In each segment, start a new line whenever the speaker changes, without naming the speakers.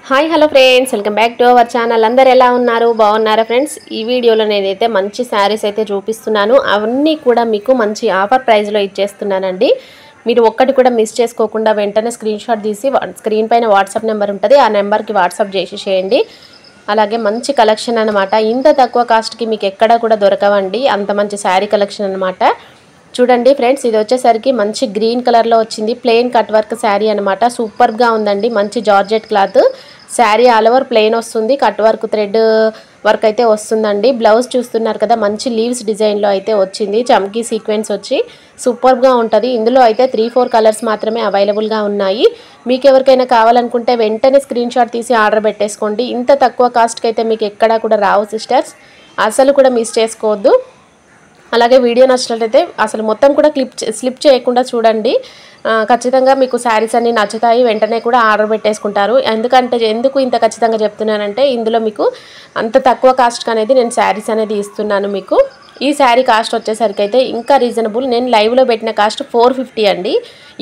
Hi hello friends, welcome back to our channel. అందరు ఎలా ఉన్నారు? బాగున్నారా ఫ్రెండ్స్? ఈ వీడియోలో నేనైతే మంచి శారీస్ అయితే చూపిస్తున్నాను. అవన్నీ కూడా మీకు మంచి ఆఫర్ ప్రైస్లో ఇచ్చేస్తున్నానండి. మీరు ఒక్కటి కూడా మిస్ చేసుకోకుండా వెంటనే స్క్రీన్ షాట్ తీసి స్క్రీన్ పైన వాట్సాప్ నెంబర్ ఉంటుంది, ఆ నెంబర్కి వాట్సాప్ చేసేసేయండి. అలాగే మంచి కలెక్షన్ అనమాట. ఇంత తక్కువ కాస్ట్కి మీకు ఎక్కడ కూడా దొరకవండి, అంత మంచి శారీ కలెక్షన్ అనమాట. చూడండి ఫ్రెండ్స్, ఇది వచ్చేసరికి మంచి గ్రీన్ కలర్లో వచ్చింది. ప్లెయిన్ కట్ వర్క్ శారీ అనమాట. సూపర్గా ఉందండి. మంచి georgette cloth sari, all over plain వస్తుంది. కట్ వర్క్ థ్రెడ్ వర్క్ అయితే వస్తుందండి. బ్లౌజ్ చూస్తున్నారు కదా, మంచి లీవ్స్ డిజైన్లో అయితే వచ్చింది. చమ్కీ సీక్వెన్స్ వచ్చి సూపర్గా ఉంటుంది. ఇందులో అయితే 3-4 కలర్స్ మాత్రమే అవైలబుల్గా ఉన్నాయి. మీకు ఎవరికైనా కావాలనుకుంటే వెంటనే స్క్రీన్ షాట్ తీసి ఆర్డర్ పెట్టేసుకోండి. ఇంత తక్కువ కాస్ట్కి అయితే మీకు ఎక్కడా కూడా రావు సిస్టర్స్, అసలు కూడా మిస్ చేసుకోవద్దు. అలాగే వీడియో నచ్చినట్లయితే అసలు మొత్తం కూడా స్లిప్ చేయకుండా చూడండి. ఖచ్చితంగా మీకు శారీస్ అన్నీ నచ్చుతాయి. వెంటనే కూడా ఆర్డర్ పెట్టేసుకుంటారు. ఎందుకు ఇంత ఖచ్చితంగా చెప్తున్నానంటే, ఇందులో మీకు అంత తక్కువ కాస్ట్కి అనేది నేను శారీస్ అనేది ఇస్తున్నాను మీకు. ఈ శారీ కాస్ట్ వచ్చేసరికి అయితే ఇంకా రీజనబుల్. నేను లైవ్లో పెట్టిన కాస్ట్ 450 అండి.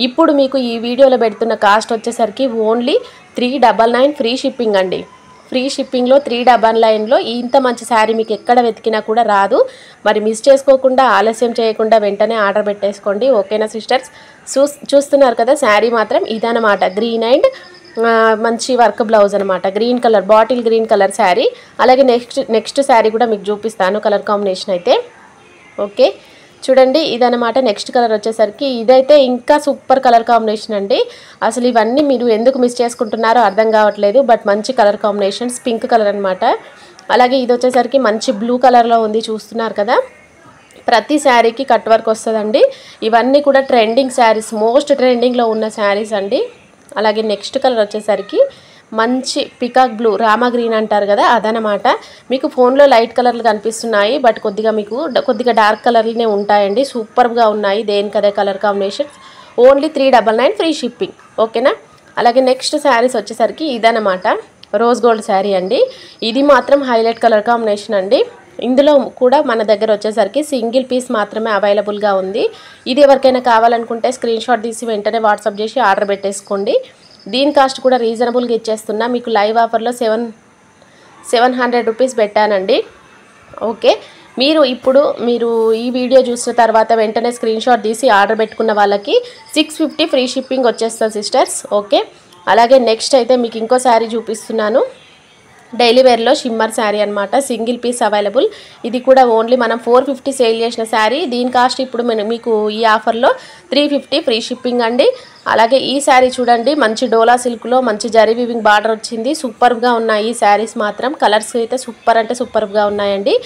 ఇప్పుడు మీకు ఈ వీడియోలో పెడుతున్న కాస్ట్ వచ్చేసరికి ఓన్లీ 399 ఫ్రీ షిప్పింగ్ అండి. ఫ్రీ షిప్పింగ్లో 399లో ఇంత మంచి శారీ మీకు ఎక్కడ వెతికినా కూడా రాదు. మరి మిస్ చేసుకోకుండా, ఆలస్యం చేయకుండా వెంటనే ఆర్డర్ పెట్టేసుకోండి. ఓకేనా సిస్టర్స్? చూస్తున్నారు కదా, శారీ మాత్రం ఇదనమాట. గ్రీన్ అండ్ మంచి వర్క్ బ్లౌజ్ అనమాట. Green colour, bottle green colour sari. అలాగే నెక్స్ట్ శారీ కూడా మీకు చూపిస్తాను కలర్ కాంబినేషన్ అయితే. ఓకే, చూడండి ఇదనమాట. నెక్స్ట్ కలర్ వచ్చేసరికి ఇదైతే ఇంకా సూపర్ కలర్ కాంబినేషన్ అండి. అసలు ఇవన్నీ మీరు ఎందుకు మిస్ చేసుకుంటున్నారో అర్థం కావట్లేదు, బట్ మంచి కలర్ కాంబినేషన్స్. పింక్ కలర్ అనమాట. అలాగే ఇది వచ్చేసరికి మంచి బ్లూ కలర్లో ఉంది, చూస్తున్నారు కదా. ప్రతి శారీకి కట్ వర్క్ వస్తుందండి. ఇవన్నీ కూడా ట్రెండింగ్ శారీస్, మోస్ట్ ట్రెండింగ్లో ఉన్న శారీస్ అండి. అలాగే నెక్స్ట్ కలర్ వచ్చేసరికి మంచి పికాక్ బ్లూ, రామా గ్రీన్ అంటారు కదా, అదనమాట. మీకు ఫోన్లో లైట్ కలర్లు కనిపిస్తున్నాయి, బట్ కొద్దిగా డార్క్ కలర్లనే ఉంటాయండి. సూపర్గా ఉన్నాయి, దేనికదే colour combinations. Only 399 free shipping. ఓకేనా? అలాగే నెక్స్ట్ శారీస్ వచ్చేసరికి ఇదనమాట. రోజ్ గోల్డ్ శారీ అండి. ఇది మాత్రం హైలైట్ కలర్ కాంబినేషన్ అండి. ఇందులో కూడా మన దగ్గర వచ్చేసరికి సింగిల్ పీస్ మాత్రమే అవైలబుల్గా ఉంది. ఇది ఎవరికైనా కావాలనుకుంటే స్క్రీన్ షాట్ తీసి వెంటనే వాట్సాప్ చేసి ఆర్డర్ పెట్టేసుకోండి. దీని కాస్ట్ కూడా రీజనబుల్గా ఇచ్చేస్తున్నా. మీకు లైవ్ ఆఫర్లో 700 రూపీస్ పెట్టానండి. ఓకే, మీరు ఈ వీడియో చూసిన తర్వాత వెంటనే స్క్రీన్ షాట్ తీసి ఆర్డర్ పెట్టుకున్న వాళ్ళకి 650 ఫ్రీ షిప్పింగ్ వచ్చేస్తుంది సిస్టర్స్. ఓకే, అలాగే నెక్స్ట్ అయితే మీకు ఇంకో శారీ చూపిస్తున్నాను. డైలీ వేర్లో షిమ్మర్ శారీ అనమాట. Single piece available. ఇది కూడా ఓన్లీ మనం 450 సేల్ చేసిన శారీ. దీని కాస్ట్ ఇప్పుడు మీకు ఈ ఆఫర్లో 350 ఫ్రీ షిప్పింగ్ అండి. అలాగే ఈ శారీ చూడండి, మంచి డోలా సిల్క్లో మంచి జరీ వీవింగ్ బార్డర్ వచ్చింది. సూపర్గా ఉన్నాయి ఈ శారీస్ మాత్రం. కలర్స్ అయితే సూపర్గా ఉన్నాయండి.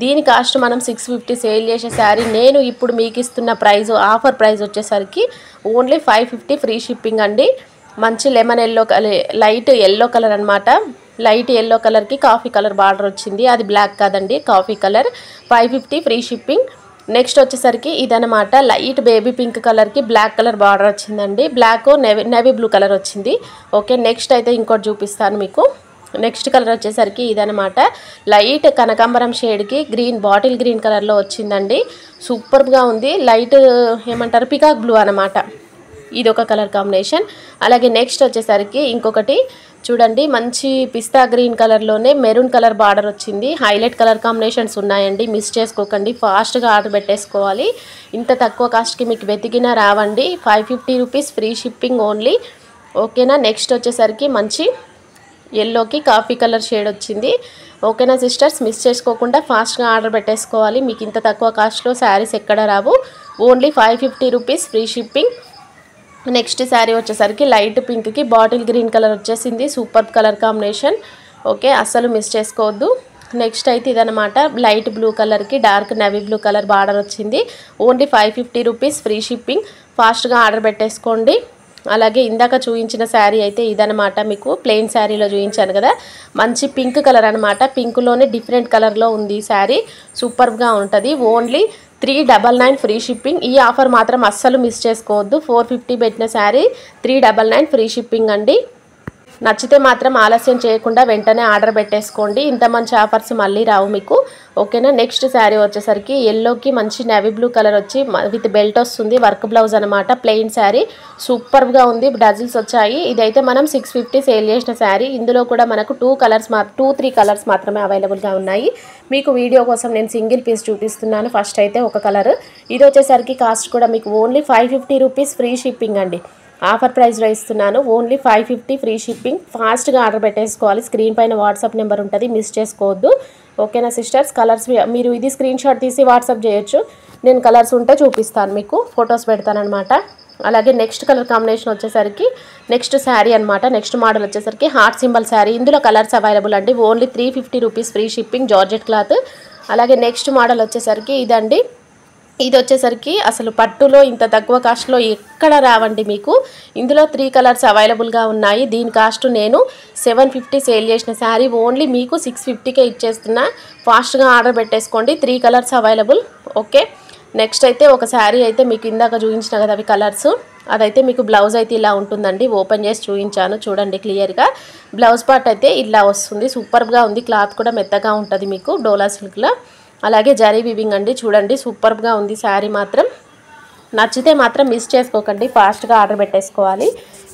దీని కాస్ట్ మనం 650 సేల్ చేసే శారీ నేను ఇప్పుడు మీకు ఇస్తున్న ప్రైస్, ఆఫర్ ప్రైస్ వచ్చేసరికి ఓన్లీ 550 ఫ్రీ షిప్పింగ్ అండి. మంచి lemon yellow, light yellow colour అనమాట. లైట్ ఎల్లో కలర్కి కాఫీ కలర్ బార్డర్ వచ్చింది. అది బ్లాక్ కాదండి, coffee colour. 550 free shipping. Next వచ్చేసరికి ఇదనమాట. లైట్ బేబీ పింక్ కలర్కి బ్లాక్ కలర్ బార్డర్ వచ్చిందండి. బ్లాక్ నేవీ బ్లూ కలర్ వచ్చింది. ఓకే, నెక్స్ట్ అయితే ఇంకోటి చూపిస్తాను మీకు. నెక్స్ట్ కలర్ వచ్చేసరికి ఇదనమాట. లైట్ కనకాంబరం షేడ్కి బాటిల్ గ్రీన్ కలర్లో వచ్చిందండి. సూపర్గా ఉంది. లైట్ ఏమంటారు, పికాక్ బ్లూ అనమాట. ఇది ఒక కలర్ కాంబినేషన్. అలాగే నెక్స్ట్ వచ్చేసరికి ఇంకొకటి చూడండి, మంచి పిస్తా గ్రీన్ కలర్లోనే మెరూన్ కలర్ బార్డర్ వచ్చింది. హైలైట్ కలర్ కాంబినేషన్స్ ఉన్నాయండి, మిస్ చేసుకోకండి. ఫాస్ట్గా ఆర్డర్ పెట్టేసుకోవాలి. ఇంత తక్కువ కాస్ట్కి మీకు వెతికినా రావండి. 550 రూపీస్ ఫ్రీ షిప్పింగ్ ఓన్లీ. ఓకేనా? నెక్స్ట్ వచ్చేసరికి మంచి ఎల్లోకి కాఫీ కలర్ షేడ్ వచ్చింది. ఓకేనా సిస్టర్స్? మిస్ చేసుకోకుండా ఫాస్ట్గా ఆర్డర్ పెట్టేసుకోవాలి. మీకు ఇంత తక్కువ కాస్ట్లో శారీస్ ఎక్కడ రావు. Only 550 rupees free shipping. Next sari వచ్చేసరికి లైట్ పింక్కి బాటిల్ గ్రీన్ కలర్ వచ్చేసింది. Super colour combination. ఓకే, అస్సలు మిస్ చేసుకోవద్దు. నెక్స్ట్ అయితే ఇదనమాట. లైట్ బ్లూ కలర్కి dark navy blue colour border వచ్చింది. Only 550 rupees free shipping. ఫాస్ట్గా ఆర్డర్ పెట్టేసుకోండి. అలాగే ఇందాక చూపించిన శారీ అయితే ఇదనమాట. మీకు ప్లెయిన్ శారీలో చూపించాను కదా, మంచి పింక్ కలర్ అనమాట. పింక్లోనే డిఫరెంట్ కలర్లో ఉంది ఈ శారీ. సూపర్గా ఉంటుంది. Only 399 free shipping. ఈ ఆఫర్ మాత్రం అస్సలు మిస్ చేసుకోవద్దు. 450 పెట్టిన శారీ 399 ఫ్రీ షిప్పింగ్ అండి. నచ్చితే మాత్రం ఆలస్యం చేయకుండా వెంటనే ఆర్డర్ పెట్టేసుకోండి. ఇంత మంచి ఆఫర్స్ మళ్ళీ రావు మీకు. ఓకేనా. నెక్స్ట్ శారీ వచ్చేసరికి ఎల్లోకి మంచి నేవీ బ్లూ కలర్ వచ్చి విత్ బెల్ట్ వస్తుంది, వర్క్ బ్లౌజ్ అనమాట. ప్లెయిన్ శారీ సూపర్గా ఉంది, డజిల్స్ వచ్చాయి. ఇదైతే మనం 650 సేల్ చేసిన శారీ. ఇందులో కూడా మనకు 2-3 కలర్స్ మాత్రమే అవైలబుల్గా ఉన్నాయి. మీకు వీడియో కోసం నేను సింగిల్ పీస్ చూపిస్తున్నాను. ఫస్ట్ అయితే ఒక కలర్. ఇది వచ్చేసరికి కాస్ట్ కూడా మీకు ఓన్లీ 550 రూపీస్ ఫ్రీ షిప్పింగ్ అండి. ఆఫర్ ప్రైస్లో ఇస్తున్నాను. Only 550 free shipping. ఫాస్ట్గా ఆర్డర్ పెట్టేసుకోవాలి. స్క్రీన్ పైన వాట్సాప్ నెంబర్ ఉంటుంది, మిస్ చేసుకోవద్దు. ఓకేనా సిస్టర్స్. కలర్స్ మీరు ఇది స్క్రీన్ షాట్ తీసి వాట్సాప్ చేయొచ్చు. నేను కలర్స్ ఉంటే చూపిస్తాను, మీకు ఫొటోస్ పెడతానమాట. అలాగే నెక్స్ట్ కలర్ కాంబినేషన్ వచ్చేసరికి నెక్స్ట్ శారీ అనమాట. నెక్స్ట్ మోడల్ వచ్చేసరికి హార్ట్ సింబల్ శారీ. ఇందులో కలర్స్ అవైలబుల్ అండి. Only 350 rupees free shipping, georgette cloth. అలాగే నెక్స్ట్ మోడల్ వచ్చేసరికి ఇదండి. ఇది వచ్చేసరికి అసలు పట్టులో ఇంత తక్కువ కాస్ట్లో ఎక్కడ రావండి మీకు. ఇందులో 3 కలర్స్ అవైలబుల్గా ఉన్నాయి. దీని కాస్ట్ నేను 750 సేల్ చేసిన శారీ ఓన్లీ మీకు 650కే ఇచ్చేస్తున్నా. ఫాస్ట్గా ఆర్డర్ పెట్టేసుకోండి. 3 కలర్స్ అవైలబుల్. ఓకే. నెక్స్ట్ అయితే ఒక శారీ అయితే మీకు ఇందాక చూపించిన కదా అవి కలర్స్, అదైతే మీకు బ్లౌజ్ అయితే ఇలా ఉంటుందండి. ఓపెన్ చేసి చూపించాను చూడండి క్లియర్గా. బ్లౌజ్ పార్ట్ అయితే ఇలా వస్తుంది. సూపర్గా ఉంది. క్లాత్ కూడా మెత్తగా ఉంటుంది మీకు, డోలా సిల్క్లో. అలాగే జరీ వీవింగ్ అండి. చూడండి సూపర్గా ఉంది శారీ మాత్రం. నచ్చితే మాత్రం మిస్ చేసుకోకండి, ఫాస్ట్గా ఆర్డర్ పెట్టేసుకోవాలి.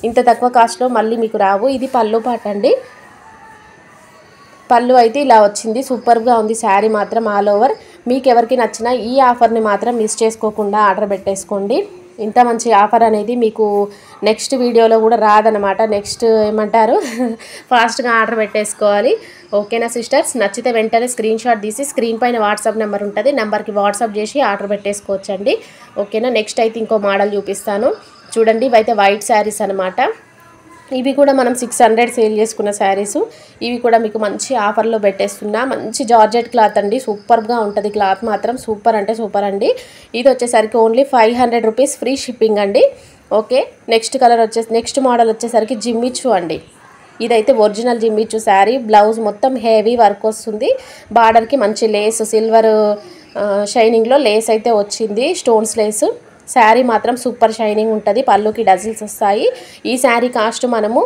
ఇంత తక్కువ కాస్ట్లో మళ్ళీ మీకు రావు. ఇది పళ్ళు పాట అండి. పళ్ళు అయితే ఇలా వచ్చింది. సూపర్గా ఉంది శారీ మాత్రం ఆల్ ఓవర్. మీకు ఎవరికి నచ్చినా ఈ ఆఫర్ని మాత్రం మిస్ చేసుకోకుండా ఆర్డర్ పెట్టేసుకోండి. ఇంత మంచి ఆఫర్ అనేది మీకు నెక్స్ట్ వీడియోలో కూడా రాదనమాట. నెక్స్ట్ ఏమంటారు, ఫాస్ట్గా ఆర్డర్ పెట్టేసుకోవాలి. ఓకేనా సిస్టర్స్. నచ్చితే వెంటనే స్క్రీన్ షాట్ తీసి స్క్రీన్ పైన వాట్సాప్ నెంబర్ ఉంటుంది, నెంబర్కి వాట్సాప్ చేసి ఆర్డర్ పెట్టేసుకోవచ్చండి. ఓకేనా. నెక్స్ట్ అయితే ఇంకో మోడల్ చూపిస్తాను చూడండి. ఇవైతే వైట్ శారీస్ అనమాట. ఇవి కూడా మనం 600 సేల్ చేసుకున్న శారీస్. ఇవి కూడా మీకు మంచి ఆఫర్లో పెట్టేస్తున్నా. మంచి జార్జెట్ క్లాత్ అండి. సూపర్గా ఉంటుంది క్లాత్ మాత్రం. సూపర్ అంటే సూపర్ అండి. ఇది వచ్చేసరికి ఓన్లీ 500 రూపీస్ ఫ్రీ షిప్పింగ్ అండి. ఓకే. నెక్స్ట్ మోడల్ వచ్చేసరికి జిమ్మిచ్చు అండి. ఇదైతే ఒరిజినల్ జిమ్మిచ్చు శారీ. బ్లౌజ్ మొత్తం హెవీ వర్క్ వస్తుంది. బార్డర్కి మంచి లేస్, సిల్వర్ షైనింగ్లో లేస్ అయితే వచ్చింది, స్టోన్స్ లేస్. శారీ మాత్రం సూపర్ షైనింగ్ ఉంటుంది. పళ్ళుకి డజిల్స్ వస్తాయి. ఈ శారీ కాస్ట్ మనము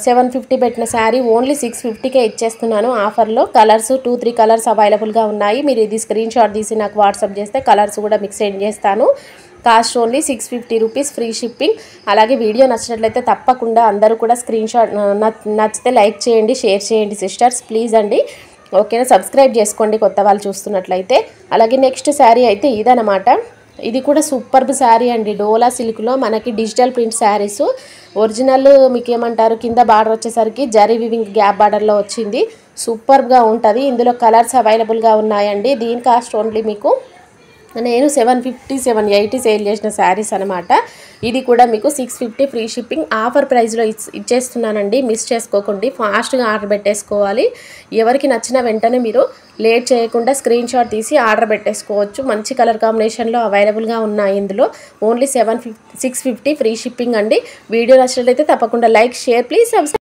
750 పెట్టిన శారీ ఓన్లీ 650కే ఇచ్చేస్తున్నాను ఆఫర్లో. కలర్స్ 2-3 కలర్స్ అవైలబుల్గా ఉన్నాయి. మీరు ఇది స్క్రీన్ షాట్ తీసి నాకు వాట్సాప్ చేస్తే కలర్స్ కూడా మీకు సెండ్ చేస్తాను. Cost only 650 rupees free shipping. అలాగే వీడియో నచ్చినట్లయితే తప్పకుండా అందరూ కూడా స్క్రీన్ షాట్ నచ్చితే లైక్ చేయండి, షేర్ చేయండి సిస్టర్స్ ప్లీజ్ అండి. ఓకేనా. సబ్స్క్రైబ్ చేసుకోండి కొత్త వాళ్ళు చూస్తున్నట్లయితే. అలాగే నెక్స్ట్ శారీ అయితే ఇదనమాట. ఇది కూడా సూపర్బ్ శారీ అండి. డోలా సిల్క్లో మనకి డిజిటల్ ప్రింట్ శారీస్. ఒరిజినల్ మీకు ఏమంటారు, కింద బార్డర్ వచ్చేసరికి జరీ వివింగ్ గ్యాప్ బార్డర్లో వచ్చింది. సూపర్గా ఉంటుంది. ఇందులో కలర్స్ అవైలబుల్గా ఉన్నాయండి. దీని కాస్ట్ ఓన్లీ మీకు నేను 750, 780 సేల్ చేసిన శారీస్ అనమాట. ఇది కూడా మీకు 650 ఫ్రీ షిప్పింగ్ ఆఫర్ ప్రైస్లో ఇచ్చేస్తున్నానండి. మిస్ చేసుకోకండి, ఫాస్ట్గా ఆర్డర్ పెట్టేసుకోవాలి. ఎవరికి నచ్చిన వెంటనే మీరు లేట్ చేయకుండా స్క్రీన్ షాట్ తీసి ఆర్డర్ పెట్టేసుకోవచ్చు. మంచి కలర్ కాంబినేషన్లో అవైలబుల్గా ఉన్నాయి. ఇందులో ఓన్లీ 650 ఫ్రీ షిప్పింగ్ అండి. వీడియో నచ్చినట్లయితే తప్పకుండా లైక్, షేర్, ప్లీజ్ సబ్స్క్రైబ్.